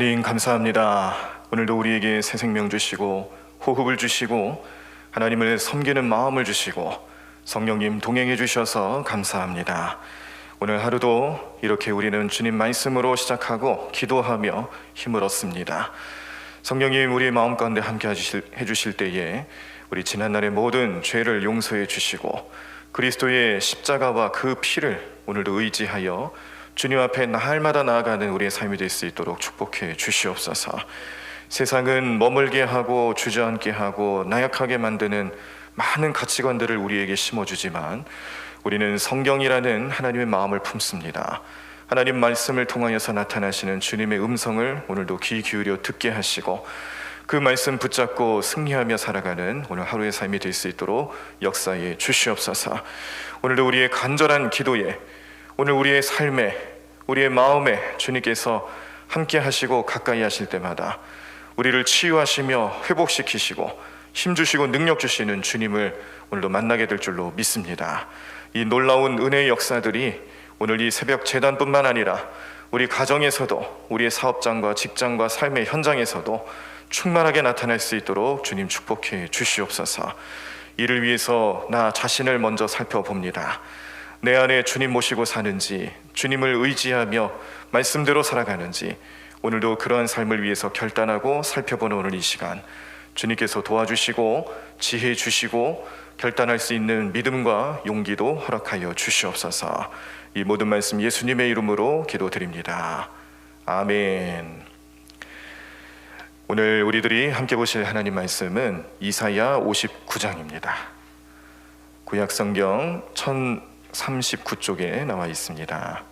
하나님 감사합니다. 오늘도 우리에게 새 생명 주시고 호흡을 주시고 하나님을 섬기는 마음을 주시고 성령님 동행해 주셔서 감사합니다. 오늘 하루도 이렇게 우리는 주님 말씀으로 시작하고 기도하며 힘을 얻습니다. 성령님 우리의 마음 가운데 함께 해주실 때에 우리 지난날의 모든 죄를 용서해 주시고 그리스도의 십자가와 그 피를 오늘도 의지하여 주님 앞에 날마다 나아가는 우리의 삶이 될 수 있도록 축복해 주시옵소서. 세상은 머물게 하고 주저앉게 하고 나약하게 만드는 많은 가치관들을 우리에게 심어주지만 우리는 성경이라는 하나님의 마음을 품습니다. 하나님 말씀을 통하여서 나타나시는 주님의 음성을 오늘도 귀 기울여 듣게 하시고 그 말씀 붙잡고 승리하며 살아가는 오늘 하루의 삶이 될 수 있도록 역사해 주시옵소서. 오늘도 우리의 간절한 기도에 오늘 우리의 삶에 우리의 마음에 주님께서 함께 하시고 가까이 하실 때마다 우리를 치유하시며 회복시키시고 힘주시고 능력 주시는 주님을 오늘도 만나게 될 줄로 믿습니다. 이 놀라운 은혜의 역사들이 오늘 이 새벽 제단뿐만 아니라 우리 가정에서도 우리의 사업장과 직장과 삶의 현장에서도 충만하게 나타날 수 있도록 주님 축복해 주시옵소서. 이를 위해서 나 자신을 먼저 살펴봅니다. 내 안에 주님 모시고 사는지 주님을 의지하며 말씀대로 살아가는지 오늘도 그러한 삶을 위해서 결단하고 살펴보는 오늘 이 시간 주님께서 도와주시고 지혜 주시고 결단할 수 있는 믿음과 용기도 허락하여 주시옵소서. 이 모든 말씀 예수님의 이름으로 기도드립니다. 아멘. 오늘 우리들이 함께 보실 하나님 말씀은 이사야 59장입니다. 구약성경 1039쪽에 나와 있습니다.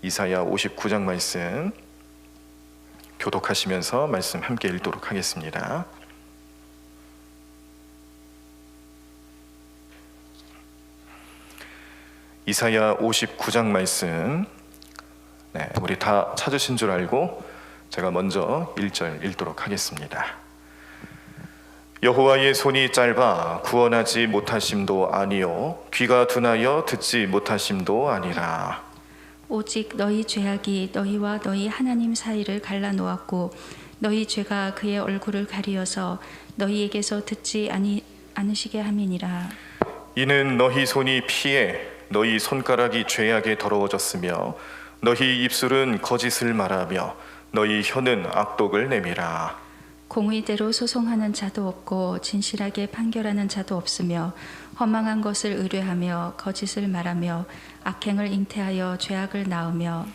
이사야 59장 말씀 교독하시면서 말씀 함께 읽도록 하겠습니다. 이사야 59장 말씀 우리 다 찾으신 줄 알고 제가 먼저 1절 읽도록 하겠습니다. 여호와의 손이 짧아 구원하지 못하심도 아니요 귀가 둔하여 듣지 못하심도 아니라 오직 너희 죄악이 너희와 너희 하나님 사이를 갈라놓았고 너희 죄가 그의 얼굴을 가리어서 너희에게서 듣지 않으시게 함이니라. 이는 너희 손이 피해 너희 손가락이 죄악에 더러워졌으며 너희 입술은 거짓을 말하며 너희 혀는 악독을 내밀어. 공의대로 소송하는 자도 없고 진실하게 판결하는 자도 없으며 허망한 것을 의뢰하며 거짓을 말하며 악행을 잉태하여 죄악을 낳으며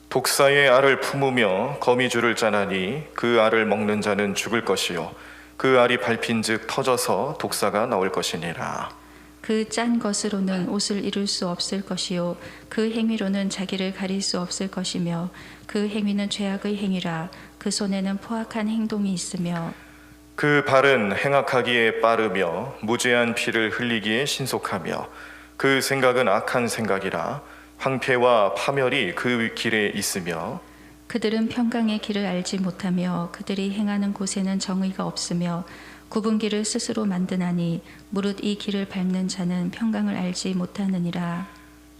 독사의 알을 품으며 거미줄을 짜나니 그 알을 먹는 자는 죽을 것이요 그 알이 밟힌즉 터져서 독사가 나올 것이니라. 그 짠 것으로는 옷을 이룰 수 없을 것이요 그 행위로는 자기를 가릴 수 없을 것이며 그 행위는 죄악의 행위라. 그 손에는 포악한 행동이 있으며 그 발은 행악하기에 빠르며 무죄한 피를 흘리기에 신속하며 그 생각은 악한 생각이라. 황폐와 파멸이 그 길에 있으며 그들은 평강의 길을 알지 못하며 그들이 행하는 곳에는 정의가 없으며 굽은 길을 스스로 만드나니 무릇 이 길을 밟는 자는 평강을 알지 못하느니라.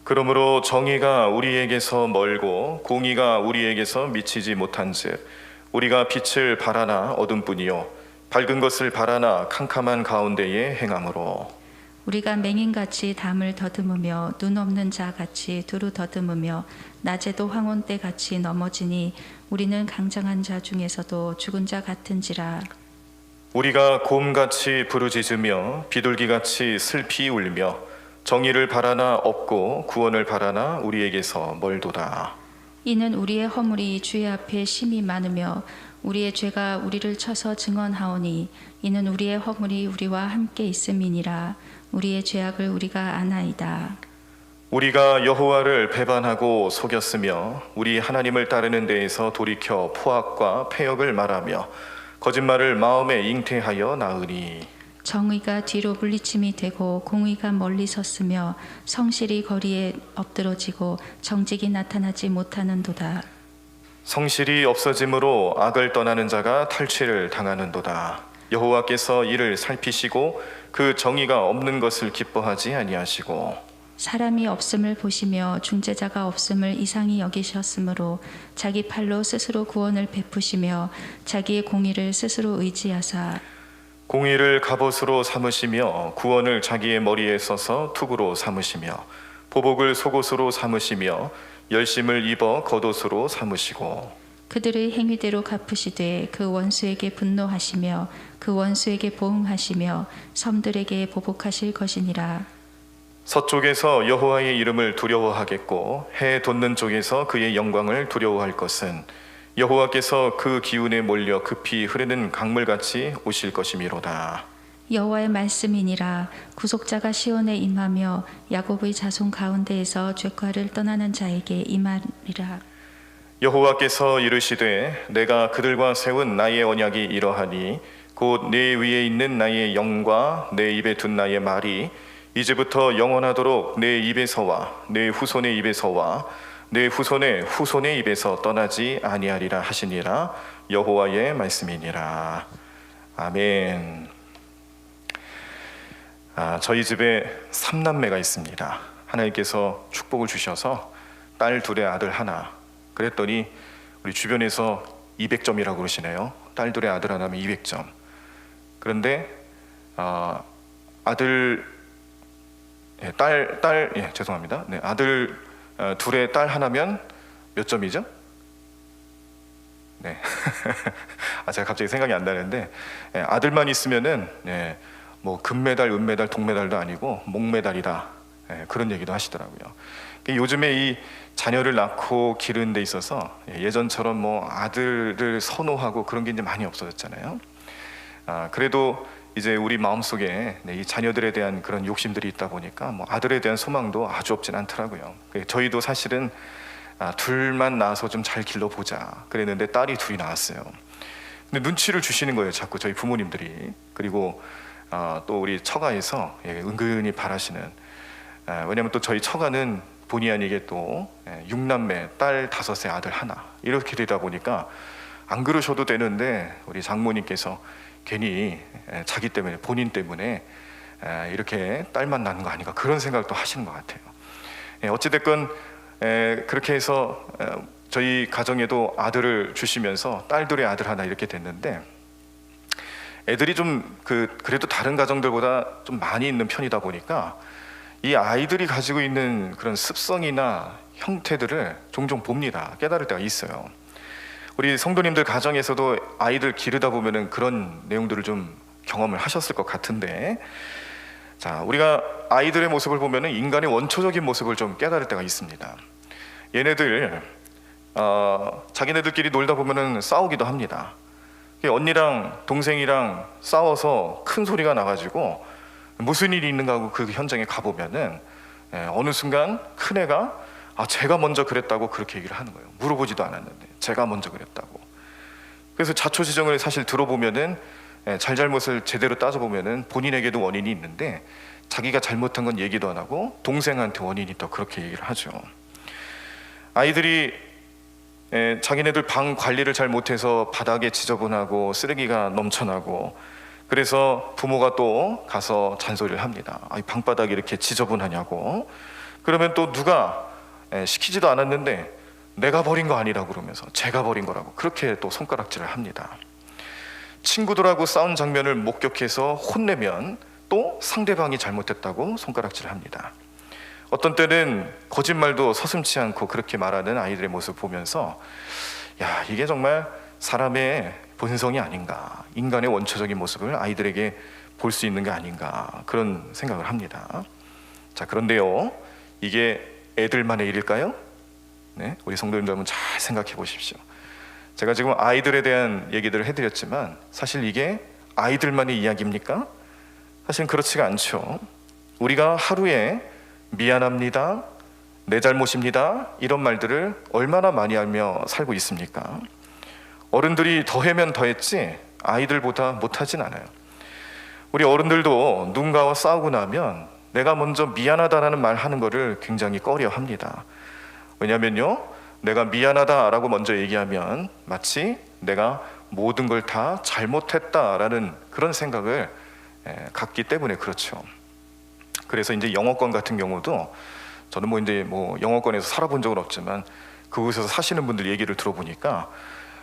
그러므로 정의가 우리에게서 멀고 공의가 우리에게서 미치지 못한즉 우리가 빛을 바라나 어둠뿐이요 밝은 것을 바라나 캄캄한 가운데에 행함으로 우리가 맹인같이 담을 더듬으며 눈 없는 자같이 두루 더듬으며 낮에도 황혼 때같이 넘어지니 우리는 강장한 자 중에서도 죽은 자 같은지라. 우리가 곰같이 부르짖으며 비둘기같이 슬피 울며 정의를 바라나 없고 구원을 바라나 우리에게서 멀도다. 이는 우리의 허물이 주의 앞에 심히 많으며 우리의 죄가 우리를 쳐서 증언하오니 이는 우리의 허물이 우리와 함께 있음이니라. 우리의 죄악을 우리가 아나이다. 우리가 여호와를 배반하고 속였으며 우리 하나님을 따르는 데에서 돌이켜 포악과 패역을 말하며 거짓말을 마음에 잉태하여 나으니 정의가 뒤로 물리침이 되고 공의가 멀리 섰으며 성실이 거리에 엎드러지고 정직이 나타나지 못하는도다. 성실이 없어짐으로 악을 떠나는 자가 탈취를 당하는도다. 여호와께서 이를 살피시고 그 정의가 없는 것을 기뻐하지 아니하시고 사람이 없음을 보시며 중재자가 없음을 이상히 여기셨으므로 자기 팔로 스스로 구원을 베푸시며 자기의 공의를 스스로 의지하사 공의를 갑옷으로 삼으시며 구원을 자기의 머리에 써서 투구로 삼으시며 보복을 속옷으로 삼으시며 열심을 입어 겉옷으로 삼으시고 그들의 행위대로 갚으시되 그 원수에게 분노하시며 그 원수에게 보응하시며 섬들에게 보복하실 것이니라. 서쪽에서 여호와의 이름을 두려워하겠고 해 돋는 쪽에서 그의 영광을 두려워할 것은 여호와께서 그 기운에 몰려 급히 흐르는 강물같이 오실 것이미로다. 여호와의 말씀이니라. 구속자가 시온에 임하며 야곱의 자손 가운데에서 죄과를 떠나는 자에게 임하리라. 여호와께서 이르시되 내가 그들과 세운 나의 언약이 이러하니 곧 내 위에 있는 나의 영과 내 입에 둔 나의 말이 이제부터 영원하도록 내 입에서와 내 후손의 입에서와 내 후손의 후손의 입에서 떠나지 아니하리라 하시니라. 여호와의 말씀이니라. 아멘. 저희 집에 3남매가 있습니다. 하나님께서 축복을 주셔서 딸 둘에 아들 하나. 그랬더니 우리 주변에서 200점이라고 그러시네요. 딸 둘에 아들 하나면 200점. 그런데 아들 죄송합니다. 네, 아들 둘에 딸 하나면 몇 점이죠? 네, 제가 갑자기 생각이 안 나는데 아들만 있으면은 뭐 금메달, 은메달, 동메달도 아니고 목메달이다. 그런 얘기도 하시더라고요. 요즘에 이 자녀를 낳고 기르는 데 있어서 예전처럼 뭐 아들을 선호하고 그런 게 이제 많이 없어졌잖아요. 그래도 이제 우리 마음속에 이 자녀들에 대한 그런 욕심들이 있다 보니까 뭐 아들에 대한 소망도 아주 없진 않더라고요. 저희도 사실은 둘만 낳아서 좀 잘 길러보자 그랬는데 딸이 둘이 나왔어요. 근데 눈치를 주시는 거예요, 자꾸 저희 부모님들이. 그리고 또 우리 처가에서 은근히 바라시는, 왜냐면 또 저희 처가는 본의 아니게 또 6남매 딸 5의 아들 하나 이렇게 되다 보니까 안 그러셔도 되는데 우리 장모님께서 괜히 자기 때문에, 본인 때문에 이렇게 딸만 낳는 거 아닌가 그런 생각도 하시는 것 같아요. 어찌됐건 그렇게 해서 저희 가정에도 아들을 주시면서 딸들의 아들 하나 이렇게 됐는데, 애들이 좀 그래도 다른 가정들보다 좀 많이 있는 편이다 보니까 이 아이들이 가지고 있는 그런 습성이나 형태들을 종종 봅니다. 깨달을 때가 있어요. 우리 성도님들 가정에서도 아이들 기르다 보면은 그런 내용들을 좀 경험을 하셨을 것 같은데, 자, 우리가 아이들의 모습을 보면은 인간의 원초적인 모습을 좀 깨달을 때가 있습니다. 얘네들 자기네들끼리 놀다 보면은 싸우기도 합니다. 언니랑 동생이랑 싸워서 큰 소리가 나가지고 무슨 일이 있는가 하고 그 현장에 가보면은 어느 순간 큰애가 제가 먼저 그랬다고 그렇게 얘기를 하는 거예요. 물어보지도 않았는데 제가 먼저 그랬다고. 그래서 자초지종을 사실 들어보면은 잘잘못을 제대로 따져보면은 본인에게도 원인이 있는데 자기가 잘못한 건 얘기도 안 하고 동생한테 원인이 있다고 그렇게 얘기를 하죠. 아이들이 자기네들 방 관리를 잘 못해서 바닥에 지저분하고 쓰레기가 넘쳐나고, 그래서 부모가 또 가서 잔소리를 합니다. 방바닥이 이렇게 지저분하냐고. 그러면 또 누가 시키지도 않았는데 내가 버린 거 아니라고 그러면서 제가 버린 거라고 그렇게 또 손가락질을 합니다. 친구들하고 싸운 장면을 목격해서 혼내면 또 상대방이 잘못했다고 손가락질을 합니다. 어떤 때는 거짓말도 서슴지 않고 그렇게 말하는 아이들의 모습을 보면서 야, 이게 정말 사람의 본성이 아닌가, 인간의 원초적인 모습을 아이들에게 볼 수 있는 게 아닌가 그런 생각을 합니다. 자, 그런데요, 이게 애들만의 일일까요? 네, 우리 성도님들 한번 잘 생각해 보십시오. 제가 지금 아이들에 대한 얘기들을 해드렸지만 사실 이게 아이들만의 이야기입니까? 사실 그렇지가 않죠. 우리가 하루에 미안합니다, 내 잘못입니다 이런 말들을 얼마나 많이 하며 살고 있습니까? 어른들이 더하면 더했지 아이들보다 못하진 않아요. 우리 어른들도 누군가와 싸우고 나면 내가 먼저 미안하다라는 말 하는 거를 굉장히 꺼려 합니다. 왜냐면요, 내가 미안하다라고 먼저 얘기하면 마치 내가 모든 걸 다 잘못했다라는 그런 생각을 갖기 때문에 그렇죠. 그래서 이제 영어권 같은 경우도 저는 뭐 이제 뭐 영어권에서 살아본 적은 없지만 그곳에서 사시는 분들 얘기를 들어보니까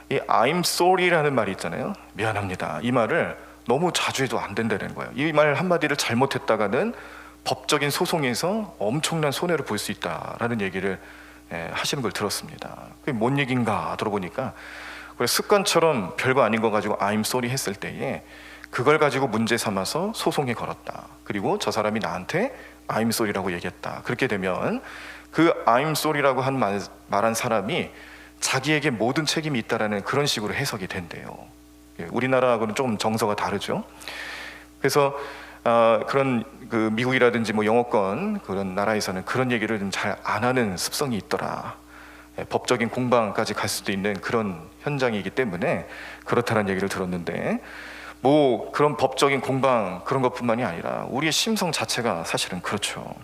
이 I'm sorry라는 말이 있잖아요. 미안합니다. 이 말을 너무 자주 해도 안 된다는 거예요. 이 말 한마디를 잘못했다가는 법적인 소송에서 엄청난 손해를 볼 수 있다라는 얘기를 하시는 걸 들었습니다. 그게 뭔 얘기인가 들어보니까 습관처럼 별거 아닌 거 가지고 I'm sorry 했을 때에 그걸 가지고 문제 삼아서 소송에 걸었다. 그리고 저 사람이 나한테 I'm sorry라고 얘기했다. 그렇게 되면 그 I'm sorry라고 말한 사람이 자기에게 모든 책임이 있다라는 그런 식으로 해석이 된대요. 우리나라하고는 좀 정서가 다르죠. 그래서 그런 그 미국이라든지 뭐 영어권 그런 나라에서는 그런 얘기를 좀 잘 안 하는 습성이 있더라. 법적인 공방까지 갈 수도 있는 그런 현장이기 때문에 그렇다는 얘기를 들었는데, 뭐 그런 법적인 공방 그런 것뿐만이 아니라 우리의 심성 자체가 사실은 그렇죠.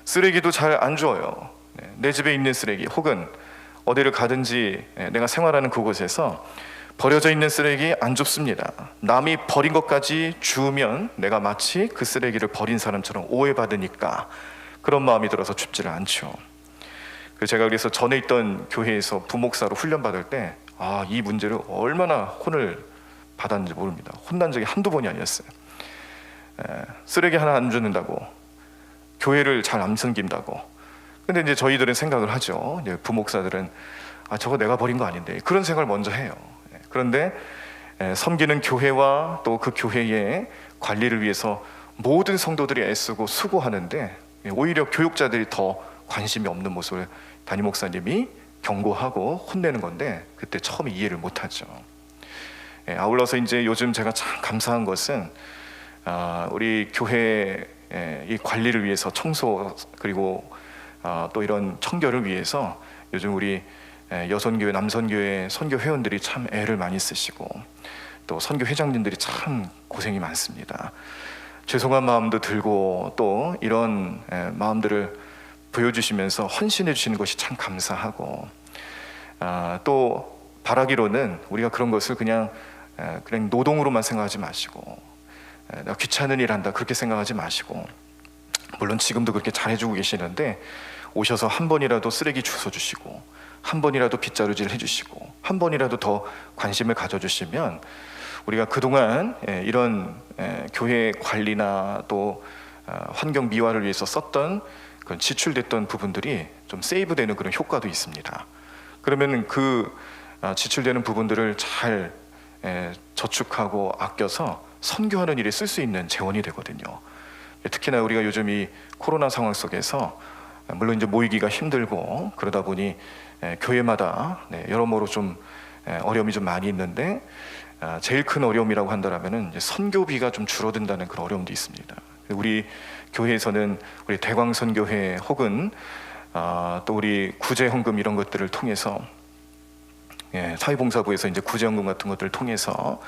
쓰레기도 잘 안 주워요. 내 집에 있는 쓰레기 혹은 어디를 가든지 내가 생활하는 그곳에서 버려져 있는 쓰레기 안 줍습니다. 남이 버린 것까지 주우면 내가 마치 그 쓰레기를 버린 사람처럼 오해받으니까 그런 마음이 들어서 줍지를 않죠. 제가 그래서 전에 있던 교회에서 부목사로 훈련받을 때 이 문제를 얼마나 혼을 받았는지 모릅니다. 혼난 적이 한두 번이 아니었어요. 쓰레기 하나 안 주는다고, 교회를 잘 안 섬긴다고. 근데 이제 저희들은 생각을 하죠. 이제 부목사들은 저거 내가 버린 거 아닌데, 그런 생각을 먼저 해요. 그런데 섬기는 교회와 또 그 교회의 관리를 위해서 모든 성도들이 애쓰고 수고하는데 오히려 교육자들이 더 관심이 없는 모습을 담임 목사님이 경고하고 혼내는 건데, 그때 처음에 이해를 못하죠. 아울러서 이제 요즘 제가 참 감사한 것은 우리 교회 이 관리를 위해서 청소 그리고 또 이런 청결을 위해서 요즘 우리 여선교회 남선교회 선교 회원들이 참 애를 많이 쓰시고 또 선교 회장님들이 참 고생이 많습니다. 죄송한 마음도 들고 또 이런 마음들을 보여주시면서 헌신해 주시는 것이 참 감사하고, 또 바라기로는 우리가 그런 것을 그냥 노동으로만 생각하지 마시고 내가 귀찮은 일 한다 그렇게 생각하지 마시고, 물론 지금도 그렇게 잘해주고 계시는데 오셔서 한 번이라도 쓰레기 주워주시고 한 번이라도 빗자루질 해주시고 한 번이라도 더 관심을 가져주시면 우리가 그동안 이런 교회 관리나 또 환경 미화를 위해서 썼던 그런 지출됐던 부분들이 좀 세이브되는 그런 효과도 있습니다. 그러면 그 지출되는 부분들을 잘 저축하고 아껴서 선교하는 일에 쓸 수 있는 재원이 되거든요. 특히나 우리가 요즘 이 코로나 상황 속에서 물론 이제 모이기가 힘들고 그러다 보니 교회마다 여러모로 좀 어려움이 좀 많이 있는데, 제일 큰 어려움이라고 한다면은 이제 선교비가 좀 줄어든다는 그런 어려움도 있습니다. 우리 교회에서는 우리 대광선교회 혹은 또 우리 구제헌금 이런 것들을 통해서 사회봉사부에서 이제 구제헌금 같은 것들을 통해서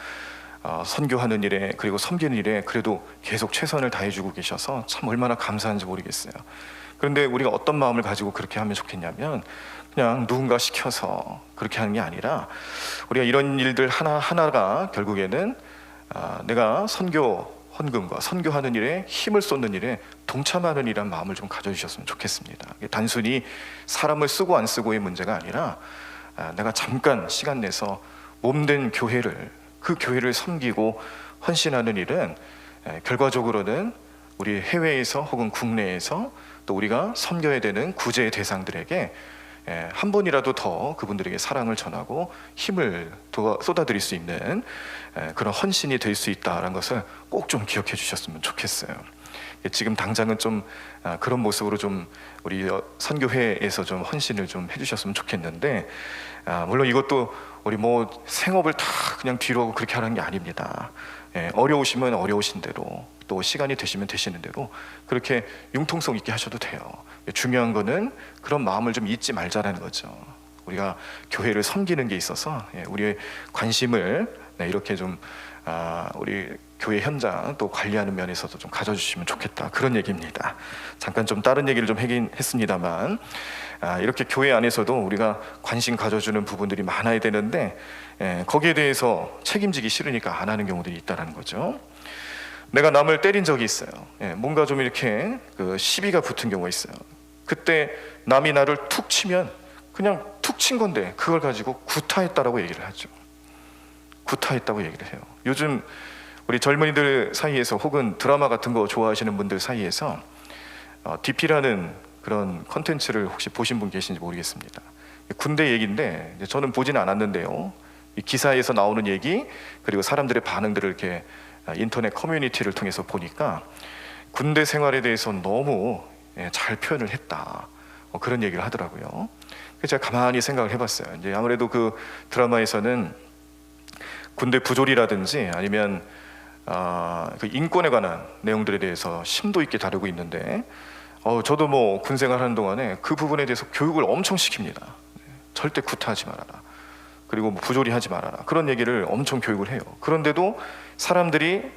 선교하는 일에 그리고 섬기는 일에 그래도 계속 최선을 다해주고 계셔서 참 얼마나 감사한지 모르겠어요. 그런데 우리가 어떤 마음을 가지고 그렇게 하면 좋겠냐면, 그냥 누군가 시켜서 그렇게 하는 게 아니라 우리가 이런 일들 하나하나가 결국에는 내가 선교 헌금과 선교하는 일에 힘을 쏟는 일에 동참하는 일이란 마음을 좀 가져주셨으면 좋겠습니다. 단순히 사람을 쓰고 안 쓰고의 문제가 아니라 내가 잠깐 시간 내서 몸된 교회를, 그 교회를 섬기고 헌신하는 일은 결과적으로는 우리 해외에서 혹은 국내에서 또 우리가 섬겨야 되는 구제의 대상들에게 한 번이라도 더 그분들에게 사랑을 전하고 힘을 쏟아드릴 수 있는 그런 헌신이 될 수 있다는 것을 꼭 좀 기억해 주셨으면 좋겠어요. 지금 당장은 좀 그런 모습으로 좀 우리 선교회에서 좀 헌신을 좀 해주셨으면 좋겠는데, 물론 이것도 우리 뭐 생업을 다 그냥 뒤로 하고 그렇게 하는 게 아닙니다. 어려우시면 어려우신 대로, 또 시간이 되시면 되시는 대로 그렇게 융통성 있게 하셔도 돼요. 중요한 거는 그런 마음을 좀 잊지 말자라는 거죠. 우리가 교회를 섬기는 게 있어서 우리의 관심을 이렇게 좀 우리 교회 현장 또 관리하는 면에서도 좀 가져주시면 좋겠다, 그런 얘기입니다. 잠깐 좀 다른 얘기를 좀 하긴 했습니다만, 이렇게 교회 안에서도 우리가 관심 가져주는 부분들이 많아야 되는데 거기에 대해서 책임지기 싫으니까 안 하는 경우들이 있다는 거죠. 내가 남을 때린 적이 있어요. 뭔가 좀 이렇게 그 시비가 붙은 경우가 있어요. 그때 남이 나를 툭 치면 그냥 툭 친 건데 그걸 가지고 구타했다라고 얘기를 하죠. 구타했다고 얘기를 해요. 요즘 우리 젊은이들 사이에서 혹은 드라마 같은 거 좋아하시는 분들 사이에서 DP라는 그런 컨텐츠를 혹시 보신 분 계신지 모르겠습니다. 군대 얘기인데 저는 보지는 않았는데요. 이 기사에서 나오는 얘기 그리고 사람들의 반응들을 이렇게 인터넷 커뮤니티를 통해서 보니까 군대 생활에 대해서 너무 잘 표현을 했다, 그런 얘기를 하더라고요. 그래서 제가 가만히 생각을 해봤어요. 이제 아무래도 그 드라마에서는 군대 부조리라든지 아니면 그 인권에 관한 내용들에 대해서 심도 있게 다루고 있는데 저도 뭐 군 생활하는 동안에 그 부분에 대해서 교육을 엄청 시킵니다. 절대 구타하지 말아라, 그리고 뭐 부조리하지 말아라, 그런 얘기를 엄청 교육을 해요. 그런데도 사람들이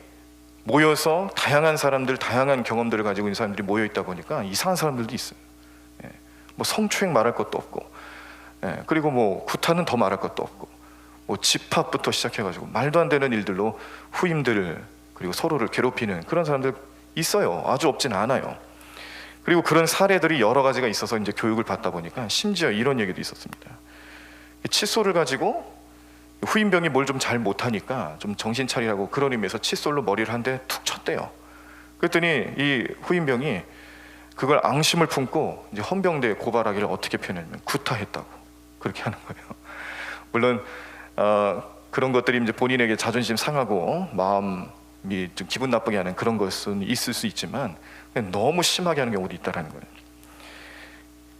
모여서 다양한 사람들, 다양한 경험들을 가지고 있는 사람들이 모여 있다 보니까 이상한 사람들도 있어요. 뭐 성추행 말할 것도 없고, 그리고 뭐 구타는 더 말할 것도 없고, 뭐 집합부터 시작해가지고 말도 안 되는 일들로 후임들 그리고 서로를 괴롭히는 그런 사람들 있어요. 아주 없진 않아요. 그리고 그런 사례들이 여러 가지가 있어서 이제 교육을 받다 보니까 심지어 이런 얘기도 있었습니다. 칫솔을 가지고 후임병이 뭘 좀 잘 못하니까 좀 정신 차리라고 그런 의미에서 칫솔로 머리를 한 대 툭 쳤대요. 그랬더니 이 후임병이 그걸 앙심을 품고 이제 헌병대에 고발하기를 어떻게 표현하냐면 구타했다고 그렇게 하는 거예요. 물론 그런 것들이 이제 본인에게 자존심 상하고 마음이 좀 기분 나쁘게 하는 그런 것은 있을 수 있지만 너무 심하게 하는 경우도 있다는 거예요.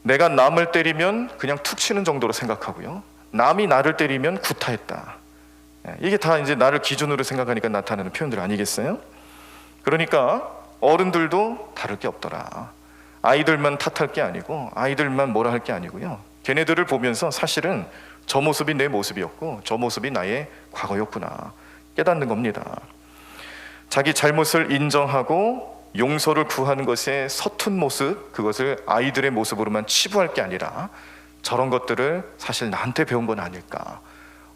내가 남을 때리면 그냥 툭 치는 정도로 생각하고요, 남이 나를 때리면 구타했다. 이게 다 이제 나를 기준으로 생각하니까 나타나는 표현들 아니겠어요? 그러니까 어른들도 다를 게 없더라. 아이들만 탓할 게 아니고 아이들만 뭐라 할 게 아니고요, 걔네들을 보면서 사실은 저 모습이 내 모습이었고 저 모습이 나의 과거였구나 깨닫는 겁니다. 자기 잘못을 인정하고 용서를 구하는 것에 서툰 모습, 그것을 아이들의 모습으로만 치부할 게 아니라 저런 것들을 사실 나한테 배운 건 아닐까,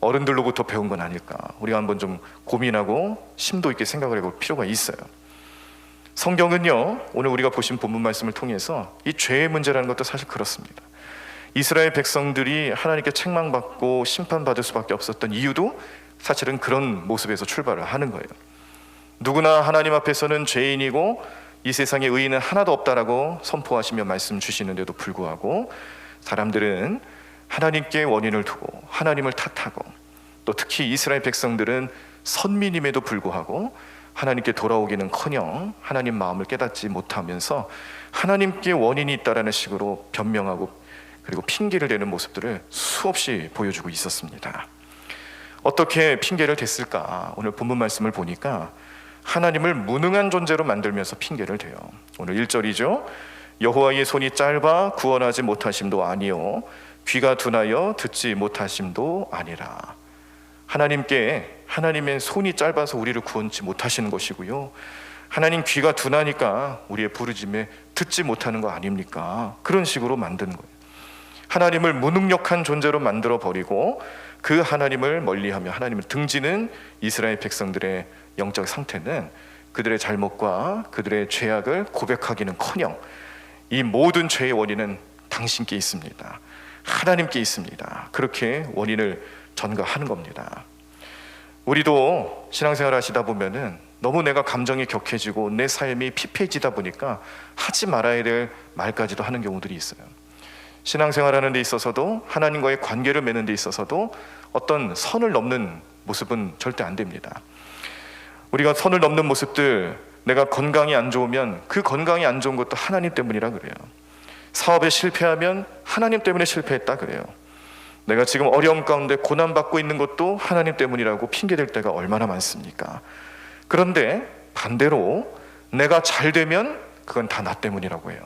어른들로부터 배운 건 아닐까, 우리가 한번 좀 고민하고 심도 있게 생각을 해볼 필요가 있어요. 성경은요, 오늘 우리가 보신 본문 말씀을 통해서 이 죄의 문제라는 것도 사실 그렇습니다. 이스라엘 백성들이 하나님께 책망받고 심판받을 수밖에 없었던 이유도 사실은 그런 모습에서 출발을 하는 거예요. 누구나 하나님 앞에서는 죄인이고 이 세상에 의인은 하나도 없다라고 선포하시며 말씀 주시는데도 불구하고 사람들은 하나님께 원인을 두고 하나님을 탓하고, 또 특히 이스라엘 백성들은 선민임에도 불구하고 하나님께 돌아오기는커녕 하나님 마음을 깨닫지 못하면서 하나님께 원인이 있다라는 식으로 변명하고 그리고 핑계를 대는 모습들을 수없이 보여주고 있었습니다. 어떻게 핑계를 댔을까? 오늘 본문 말씀을 보니까 하나님을 무능한 존재로 만들면서 핑계를 대요. 오늘 1절이죠. 여호와의 손이 짧아 구원하지 못하심도 아니요 귀가 둔하여 듣지 못하심도 아니라. 하나님의 손이 짧아서 우리를 구원치 못하시는 것이고요, 하나님 귀가 둔하니까 우리의 부르짖음에 듣지 못하는 거 아닙니까? 그런 식으로 만드는 거예요. 하나님을 무능력한 존재로 만들어 버리고 그 하나님을 멀리하며 하나님을 등지는 이스라엘 백성들의 영적 상태는 그들의 잘못과 그들의 죄악을 고백하기는커녕 이 모든 죄의 원인은 당신께 있습니다. 하나님께 있습니다. 그렇게 원인을 전가하는 겁니다. 우리도 신앙생활 하시다 보면은 너무 내가 감정이 격해지고 내 삶이 피폐해지다 보니까 하지 말아야 될 말까지도 하는 경우들이 있어요. 신앙생활 하는 데 있어서도 하나님과의 관계를 맺는 데 있어서도 어떤 선을 넘는 모습은 절대 안 됩니다. 우리가 선을 넘는 모습들, 내가 건강이 안 좋으면 그 건강이 안 좋은 것도 하나님 때문이라 그래요. 사업에 실패하면 하나님 때문에 실패했다 그래요. 내가 지금 어려움 가운데 고난받고 있는 것도 하나님 때문이라고 핑계댈 때가 얼마나 많습니까? 그런데 반대로 내가 잘 되면 그건 다 나 때문이라고 해요.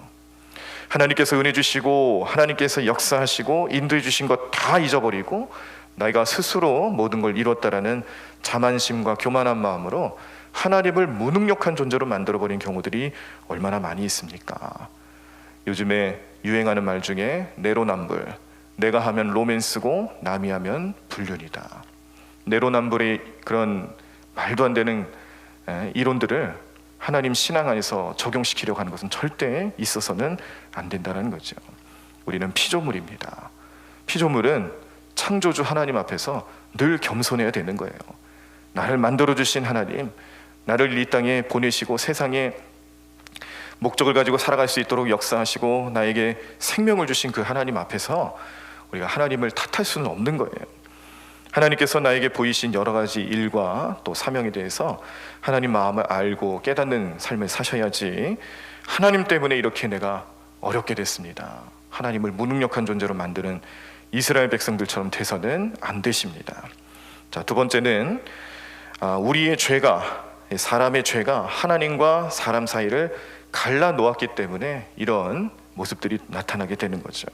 하나님께서 은혜 주시고 하나님께서 역사하시고 인도해 주신 것 다 잊어버리고 내가 스스로 모든 걸 이뤘다라는 자만심과 교만한 마음으로 하나님을 무능력한 존재로 만들어버린 경우들이 얼마나 많이 있습니까? 요즘에 유행하는 말 중에 내로남불, 내가 하면 로맨스고 남이 하면 불륜이다. 내로남불의 그런 말도 안 되는 이론들을 하나님 신앙 안에서 적용시키려고 하는 것은 절대 있어서는 안 된다는 거죠. 우리는 피조물입니다. 피조물은 창조주 하나님 앞에서 늘 겸손해야 되는 거예요. 나를 만들어주신 하나님, 나를 이 땅에 보내시고 세상에 목적을 가지고 살아갈 수 있도록 역사하시고 나에게 생명을 주신 그 하나님 앞에서 우리가 하나님을 탓할 수는 없는 거예요. 하나님께서 나에게 보이신 여러 가지 일과 또 사명에 대해서 하나님 마음을 알고 깨닫는 삶을 사셔야지, 하나님 때문에 이렇게 내가 어렵게 됐습니다, 하나님을 무능력한 존재로 만드는 이스라엘 백성들처럼 돼서는 안 되십니다. 자, 두 번째는 우리의 죄가, 사람의 죄가 하나님과 사람 사이를 갈라 놓았기 때문에 이런 모습들이 나타나게 되는 거죠.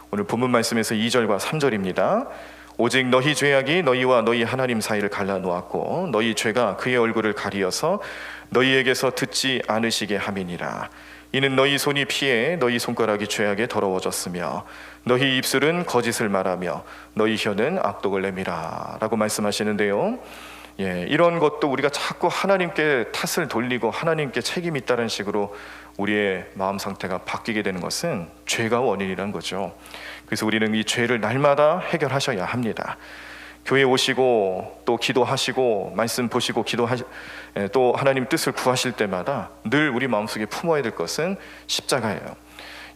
오늘 본문 말씀에서 2절과 3절입니다. 오직 너희 죄악이 너희와 너희 하나님 사이를 갈라 놓았고 너희 죄가 그의 얼굴을 가리어서 너희에게서 듣지 않으시게 함이니라. 이는 너희 손이 피해 너희 손가락이 죄악에 더러워졌으며 너희 입술은 거짓을 말하며 너희 혀는 악독을 내밀어 라고 말씀하시는데요. 이런 것도 우리가 자꾸 하나님께 탓을 돌리고 하나님께 책임이 있다는 식으로 우리의 마음 상태가 바뀌게 되는 것은 죄가 원인이라는 거죠. 그래서 우리는 이 죄를 날마다 해결하셔야 합니다. 교회 오시고 또 기도하시고 말씀 보시고 또 하나님 뜻을 구하실 때마다 늘 우리 마음속에 품어야 될 것은 십자가예요.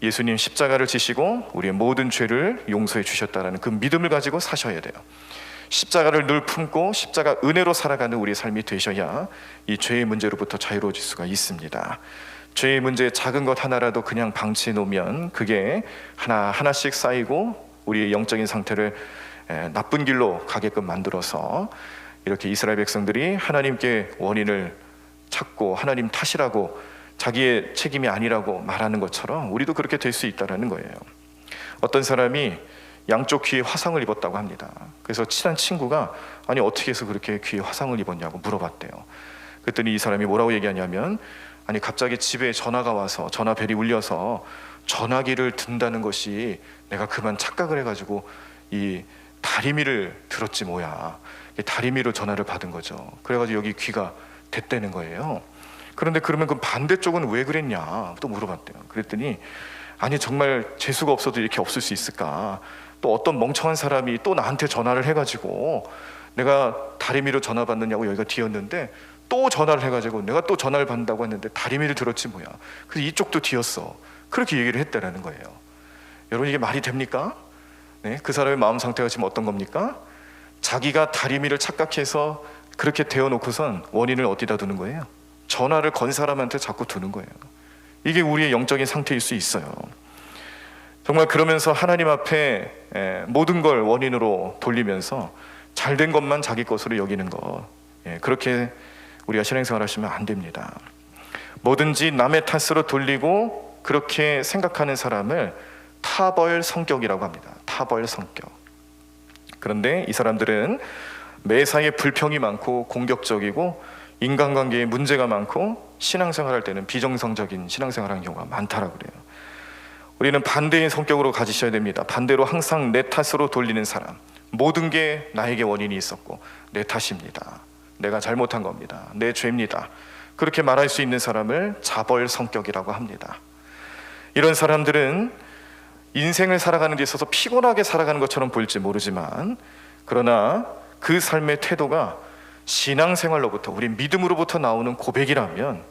예수님 십자가를 지시고 우리의 모든 죄를 용서해 주셨다는 그 믿음을 가지고 사셔야 돼요. 십자가를 늘 품고 십자가 은혜로 살아가는 우리의 삶이 되셔야 이 죄의 문제로부터 자유로워질 수가 있습니다. 죄의 문제 작은 것 하나라도 그냥 방치해 놓으면 그게 하나씩 쌓이고 우리의 영적인 상태를 나쁜 길로 가게끔 만들어서 이렇게 이스라엘 백성들이 하나님께 원인을 찾고 하나님 탓이라고 자기의 책임이 아니라고 말하는 것처럼 우리도 그렇게 될 수 있다는 거예요. 어떤 사람이 양쪽 귀에 화상을 입었다고 합니다. 그래서 친한 친구가 아니 어떻게 해서 그렇게 귀에 화상을 입었냐고 물어봤대요. 그랬더니 이 사람이 뭐라고 얘기하냐면 아니 갑자기 집에 전화가 와서 전화벨이 울려서 전화기를 든다는 것이 내가 그만 착각을 해가지고 이 다리미를 들었지 뭐야. 다리미로 전화를 받은 거죠. 그래가지고 여기 귀가 됐다는 거예요. 그런데 그러면 그 반대쪽은 왜 그랬냐 또 물어봤대요. 그랬더니 아니 정말 재수가 없어도 이렇게 없을 수 있을까. 또 어떤 멍청한 사람이 또 나한테 전화를 해가지고 내가 다리미로 전화 받느냐고 여기가 뒤였는데 또 전화를 해가지고 내가 또 전화를 받는다고 했는데 다리미를 들었지 뭐야. 그래서 이쪽도 뒤였어. 그렇게 얘기를 했다라는 거예요. 여러분 이게 말이 됩니까? 네, 그 사람의 마음 상태가 지금 어떤 겁니까? 자기가 다리미를 착각해서 그렇게 대어놓고선 원인을 어디다 두는 거예요? 전화를 건 사람한테 자꾸 두는 거예요. 이게 우리의 영적인 상태일 수 있어요. 정말 그러면서 하나님 앞에 모든 걸 원인으로 돌리면서 잘된 것만 자기 것으로 여기는 것, 그렇게 우리가 신앙생활 하시면 안 됩니다. 뭐든지 남의 탓으로 돌리고 그렇게 생각하는 사람을 타벌 성격이라고 합니다. 타벌 성격. 그런데 이 사람들은 매사에 불평이 많고 공격적이고 인간관계에 문제가 많고 신앙생활할 때는 비정상적인 신앙생활하는 경우가 많다라고 그래요. 우리는 반대의 성격으로 가지셔야 됩니다. 반대로 항상 내 탓으로 돌리는 사람, 모든 게 나에게 원인이 있었고 내 탓입니다, 내가 잘못한 겁니다, 내 죄입니다, 그렇게 말할 수 있는 사람을 자벌 성격이라고 합니다. 이런 사람들은 인생을 살아가는 데 있어서 피곤하게 살아가는 것처럼 보일지 모르지만 그러나 그 삶의 태도가 신앙생활로부터 우리 믿음으로부터 나오는 고백이라면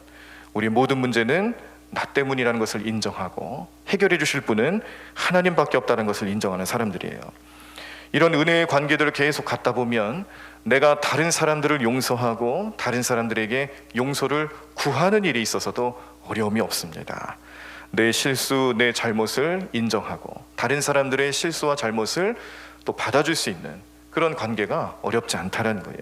우리 모든 문제는 나 때문이라는 것을 인정하고 해결해 주실 분은 하나님밖에 없다는 것을 인정하는 사람들이에요. 이런 은혜의 관계들을 계속 갖다 보면 내가 다른 사람들을 용서하고 다른 사람들에게 용서를 구하는 일에 있어서도 어려움이 없습니다. 내 실수, 내 잘못을 인정하고 다른 사람들의 실수와 잘못을 또 받아줄 수 있는 그런 관계가 어렵지 않다는 거예요.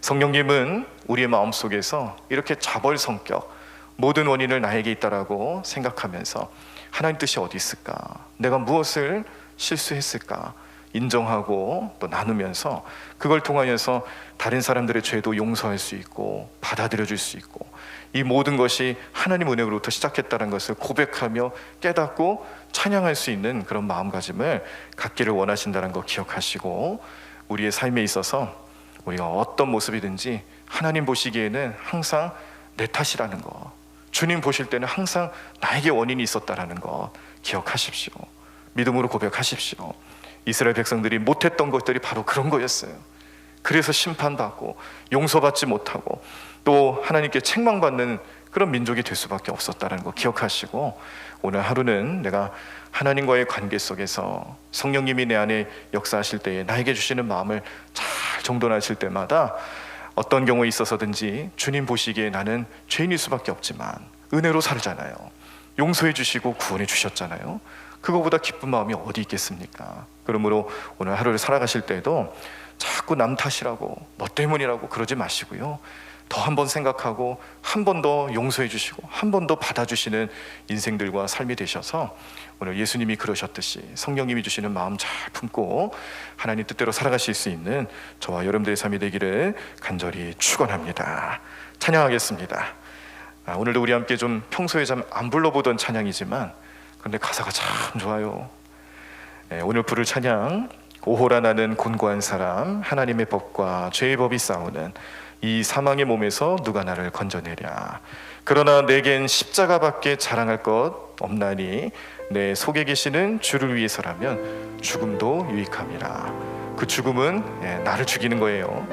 성령님은 우리의 마음속에서 이렇게 자벌 성격, 모든 원인을 나에게 있다라고 생각하면서 하나님 뜻이 어디 있을까, 내가 무엇을 실수했을까 인정하고 또 나누면서 그걸 통하여서 다른 사람들의 죄도 용서할 수 있고 받아들여 줄 수 있고 이 모든 것이 하나님 은혜로부터 시작했다는 것을 고백하며 깨닫고 찬양할 수 있는 그런 마음가짐을 갖기를 원하신다는 거 기억하시고 우리의 삶에 있어서 우리가 어떤 모습이든지 하나님 보시기에는 항상 내 탓이라는 거, 주님 보실 때는 항상 나에게 원인이 있었다라는 거 기억하십시오. 믿음으로 고백하십시오. 이스라엘 백성들이 못했던 것들이 바로 그런 거였어요. 그래서 심판받고 용서받지 못하고 또 하나님께 책망받는 그런 민족이 될 수밖에 없었다는 거 기억하시고, 오늘 하루는 내가 하나님과의 관계 속에서 성령님이 내 안에 역사하실 때에 나에게 주시는 마음을 잘 정돈하실 때마다 어떤 경우에 있어서든지 주님 보시기에 나는 죄인일 수밖에 없지만 은혜로 살잖아요. 용서해 주시고 구원해 주셨잖아요. 그거보다 기쁜 마음이 어디 있겠습니까? 그러므로 오늘 하루를 살아가실 때에도 자꾸 남 탓이라고 너 때문이라고 그러지 마시고요, 더 한 번 생각하고 한 번 더 용서해 주시고 한 번 더 받아주시는 인생들과 삶이 되셔서 오늘 예수님이 그러셨듯이 성령님이 주시는 마음 잘 품고 하나님 뜻대로 살아가실 수 있는 저와 여러분들의 삶이 되기를 간절히 축원합니다. 찬양하겠습니다. 오늘도 우리 함께 좀 평소에 좀 안 불러보던 찬양이지만 그런데 가사가 참 좋아요. 오늘 부를 찬양, 오호라 나는 곤고한 사람, 하나님의 법과 죄의 법이 싸우는 이 사망의 몸에서 누가 나를 건져내랴. 그러나 내겐 십자가밖에 자랑할 것 없나니 내 속에 계시는 주를 위해서라면 죽음도 유익함이라. 그 죽음은 나를 죽이는 거예요.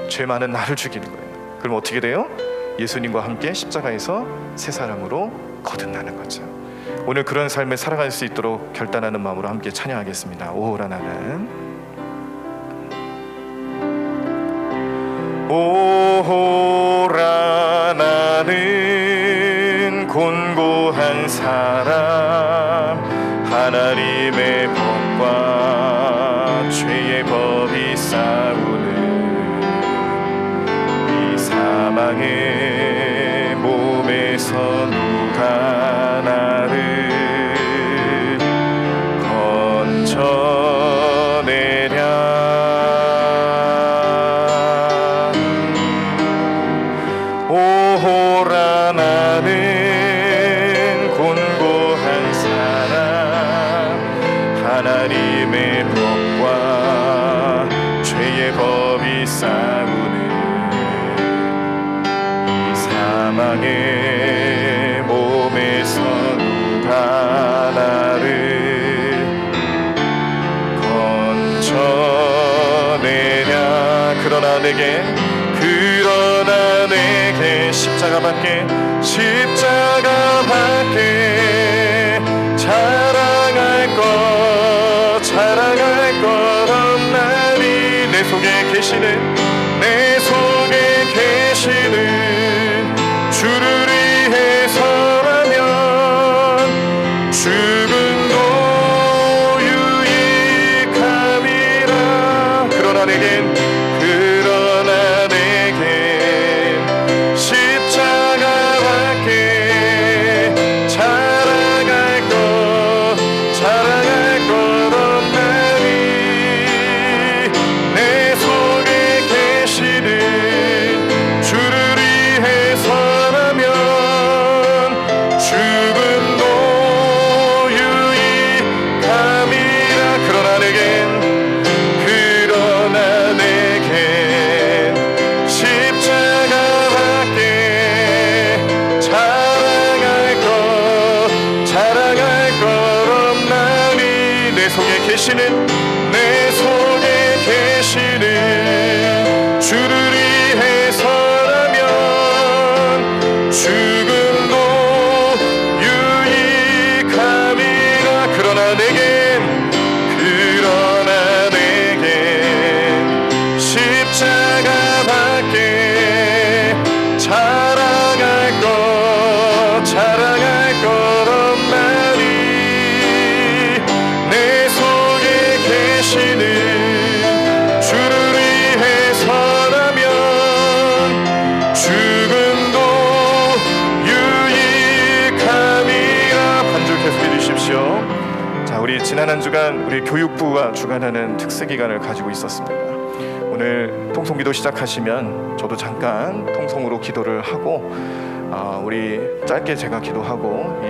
죄 많은 나를 죽이는 거예요. 그럼 어떻게 돼요? 예수님과 함께 십자가에서 새 사람으로 거듭나는 거죠. 오늘 그런 삶을 살아갈 수 있도록 결단하는 마음으로 함께 찬양하겠습니다. 오호라 나는, 오호라 나는 곤고한 사람, 하나님의 법과 죄의 법이 싸우는 이 사망의 몸에서 누가 나를 건져내랴. 오호라 나는 곤고한 사람, 하나님의 법과 죄의 법이 싸우는 이 사망의 몸에서 누가 나를 건져내랴. 그러나 내게 십자가밖에 자랑할 것 없나니 내 속에 계시는 주를 위해서라면 죽음도 유익함이라. 그러나 내겐 내 속에 계시는 주를 위해서라면 죽음도 유익함이라. 그러나 내겐 십자가밖에 자랑할 것 없나니 내 속에 계시는 주를 위해서라면 죽음도 유익함이라. 반주 계속해 주십시오. 자, 우리 지난 한 주간 우리 교육부가 주관하는 특세 기간을 가지고 있었습니다. 오늘 통성기도 시작하시면 저도 잠깐 통성으로 기도를 하고 우리 짧게 제가 기도하고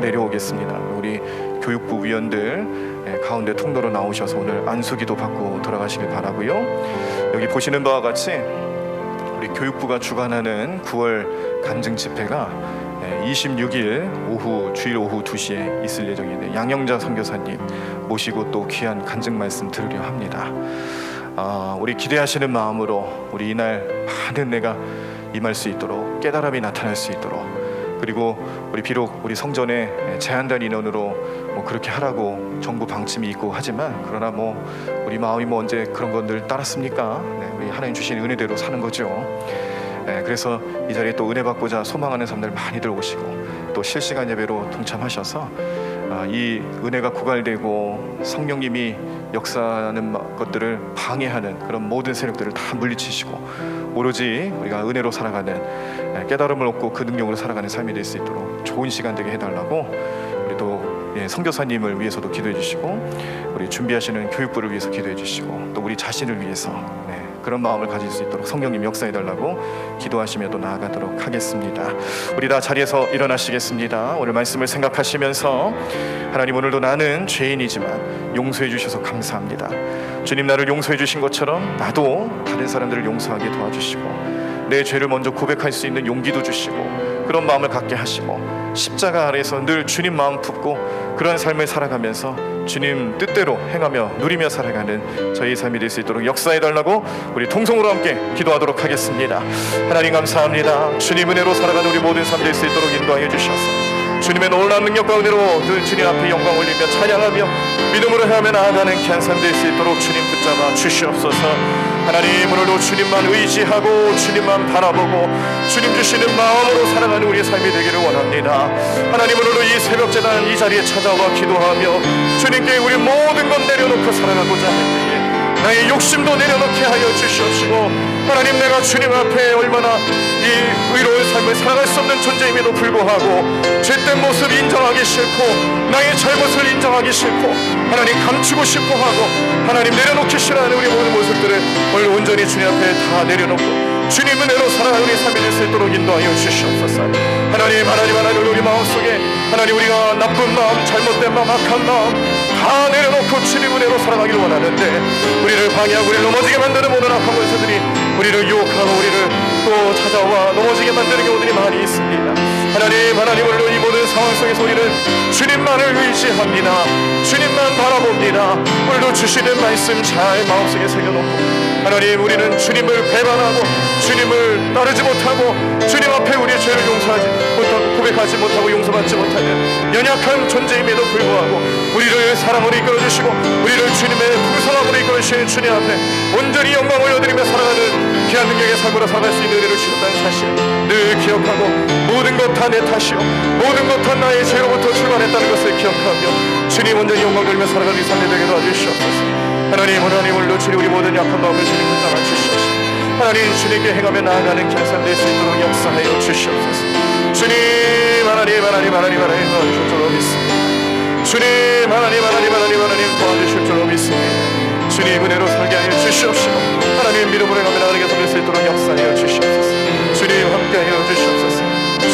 내려오겠습니다. 우리 교육부 위원들 가운데 통로로 나오셔서 오늘 안수기도 받고 돌아가시길 바라고요. 여기 보시는 바와 같이 우리 우리 교육부가 주관하는 9월 간증 집회가 26일 오후 주일 오후 2시에 있을 예정인데 양영자 선교사님 모시고 또 귀한 간증 말씀 들으려 합니다. 우리 기대하시는 마음으로 우리 이날 많은 은혜가 임할 수 있도록 깨달음이 나타날 수 있도록 그리고 우리 비록 우리 성전에 제한된 인원으로 뭐 그렇게 하라고 정부 방침이 있고 하지만 그러나 뭐 우리 마음이 뭐 언제 그런 건들 따랐습니까? 우리 하나님 주신 은혜대로 사는 거죠. 그래서 이 자리에 또 은혜 받고자 소망하는 사람들 많이들 오시고 또 실시간 예배로 동참하셔서 이 은혜가 고갈되고 성령님이 역사하는 것들을 방해하는 그런 모든 세력들을 다 물리치시고 오로지 우리가 은혜로 살아가는 깨달음을 얻고 그 능력으로 살아가는 삶이 될 수 있도록 좋은 시간 되게 해달라고 우리 또 선교사님을 위해서도 기도해 주시고 우리 준비하시는 교육부를 위해서 기도해 주시고 또 우리 자신을 위해서 그런 마음을 가질 수 있도록 성령님 역사해 달라고 기도하시며 또 나아가도록 하겠습니다. 우리 다 자리에서 일어나시겠습니다. 오늘 말씀을 생각하시면서 하나님, 오늘도 나는 죄인이지만 용서해 주셔서 감사합니다. 주님, 나를 용서해 주신 것처럼 나도 다른 사람들을 용서하게 도와주시고 내 죄를 먼저 고백할 수 있는 용기도 주시고 그런 마음을 갖게 하시고 십자가 아래에서 늘 주님 마음 품고 그런 삶을 살아가면서 주님 뜻대로 행하며 누리며 살아가는 저희 삶이 될 수 있도록 역사해 달라고 우리 통성으로 함께 기도하도록 하겠습니다. 하나님 감사합니다. 주님 은혜로 살아가는 우리 모든 삶 될 수 있도록 인도하여 주셔서 주님의 놀라운 능력과 은혜로 늘 주님 앞에 영광 올리며 찬양하며 믿음으로 헤매며 나아가는 귀한 삶 될 수 있도록 주님 붙잡아 주시옵소서. 하나님, 오늘도 주님만 의지하고 주님만 바라보고 주님 주시는 마음으로 살아가는 우리의 삶이 되기를 원합니다. 하나님, 오늘도 이 새벽제단 이 자리에 찾아와 기도하며 주님께 우리 모든 것 내려놓고 살아가고자 할 때에 나의 욕심도 내려놓게 하여 주시옵시고 하나님, 내가 주님 앞에 얼마나 이 의로운 삶을 살아갈 수 없는 존재임에도 불구하고 죄된 모습 인정하기 싫고 나의 잘못을 인정하기 싫고 하나님 감추고 싶어 하고 하나님 내려놓기 싫어하는 우리 모든 모습들을 오늘 온전히 주님 앞에 다 내려놓고 주님 은혜로 살아가는 우리 삶이 될 수 있도록 인도하여 주시옵소서. 하나님, 우리 마음속에 하나님 우리가 나쁜 마음, 잘못된 마음, 악한 마음 다 내려놓고 주님 은혜로 살아가기를 원하는데 우리를 방해하고 우리를 넘어지게 만드는 모든 악한 권세들이 우리를 유혹하고 우리를 또 찾아와 넘어지게 만드는 경우들이 많이 있습니다. 하나님 오늘 이 모든 상황 속에서 우리는 주님만을 의지합니다. 주님만 바라봅니다. 오늘도 주시는 말씀 잘 마음속에 새겨놓고 하나님, 우리는 주님을 배반하고 주님을 따르지 못하고 주님 앞에 우리의 죄를 용서하지 못하고 고백하지 못하고 용서받지 못하는 연약한 존재임에도 불구하고 우리를 사랑으로 이끌어주시고 우리를 주님의 풍성함으로 이끌어주시는 주님 앞에 온전히 영광 올려드리며 살아가는 귀한 능력의 삶으로 살아갈 수 있는 은혜를 주셨다는 사실 늘 기억하고 모든 것 다 내 탓이요 모든 것 다 나의 죄로부터 출발했다는 것을 기억하며 주님 온전히 영광 돌리며 살아가는 이 삶이 되게 도와주시옵소서. 하나님, 오늘도 주님 우리 모든 약한 마음을 주님 붙잡아 주시옵소서. 하나님, 주님께 행하며 나아가는 결산 될 수 있도록 역사하여 주시옵소서. 주님, 하나님 도와주실 줄로 믿습니다. 주님, 하나님 도와주실 줄로 믿습니다. 주님 은혜로 살게 하여 주시옵시고 하나님 믿음으로 행하며 나아가는 결산 될 수 있도록 역사하여 주시옵소서. 주님 함께하여 주시옵소서.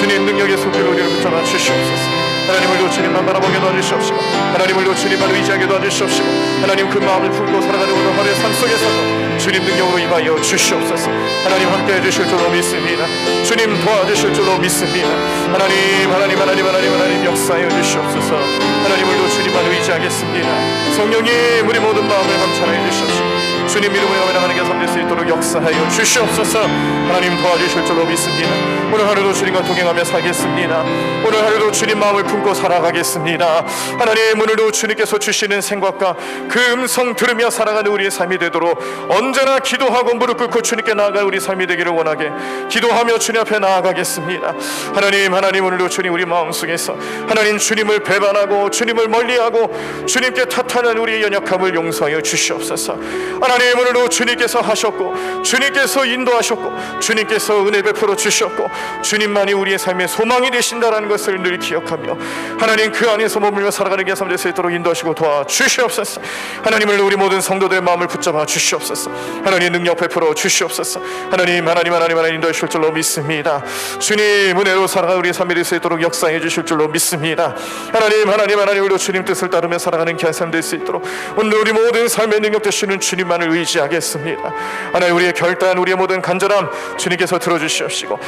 주님 능력의 손길로 우리를 붙잡아 주시옵소서. 하나님을 주님만 바라보게 도와주시옵시고 하나님을 주님만 의지하게 도와주시옵시고 하나님 그 마음을 품고 살아가는 오늘 하루의 삶 속에서도 주님 능력으로 임하여 주시옵소서. 하나님 함께해 주실 줄로 믿습니다. 주님 도와주실 줄로 믿습니다. 하나님 역사해 주시옵소서. 하나님을 주님만 의지하겠습니다. 성령님 우리 모든 마음을 감찰해 주시옵시고 주님 이름으로 나가는 게 섬길 수 있도록 역사하여 주시옵소서. 하나님 도와주실 줄로 믿습니다. 오늘 하루도 주님과 동행하며 살겠습니다. 오늘 하루도 주님 마음을 품고 살아가겠습니다. 하나님, 오늘도 주님께서 주시는 생각과 그 음성 들으며 살아가는 우리의 삶이 되도록 언제나 기도하고 무릎 꿇고 주님께 나아갈 우리 삶이 되기를 원하게 기도하며 주님 앞에 나아가겠습니다. 하나님 오늘도 주님 우리 마음속에서 하나님 주님을 배반하고 주님을 멀리하고 주님께 탓하는 우리의 연약함을 용서하여 주시옵소서. 하나님, 오늘도 주님께서 하셨고 주님께서 인도하셨고 주님께서 은혜 베풀어 주셨고 주님만이 우리의 삶의 소망이 되신다라는 것을 늘 기억하며 하나님 그 안에서 머물며 살아가는 게 될 수 있도록 인도하시고 도와주시옵소서. 하나님을 우리 모든 성도들의 마음을 붙잡아 주시옵소서. 하나님 능력 베풀어 주시옵소서. 하나님 인도하실 줄로 믿습니다. 주님 은혜로 살아가 우리의 삶이 될 수 있도록 역사해 주실 줄로 믿습니다. 하나님 우리도 주님 뜻을 따르며 살아가는 귀한 삶 될 수 있도록 오늘 우리 모든 삶의 능력 되시는 주님만을 주님만을 의지하겠습니다. 하나님, 우리의 결단, 우리의 모든 간절함 주님께서 들어주시옵시고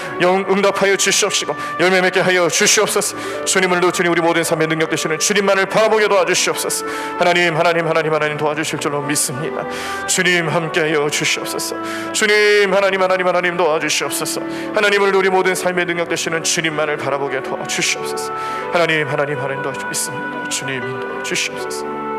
응답하여 주시옵시고 열매 맺게 하여 주시옵소서. 주님을 놓치니 우리 모든 삶의 능력 되시는 주님만을 바라보게 도와주시옵소서. 하나님 도와주실 줄로 믿습니다. 주님 함께하여 주시옵소서. 주님 하나님 도와주시옵소서. 하나님을 우리 모든 삶의 능력 되시는 주님만을 바라보게 도와주시옵소서. 하나님 도와주 믿습니다. 주님 인도해 주시옵소서.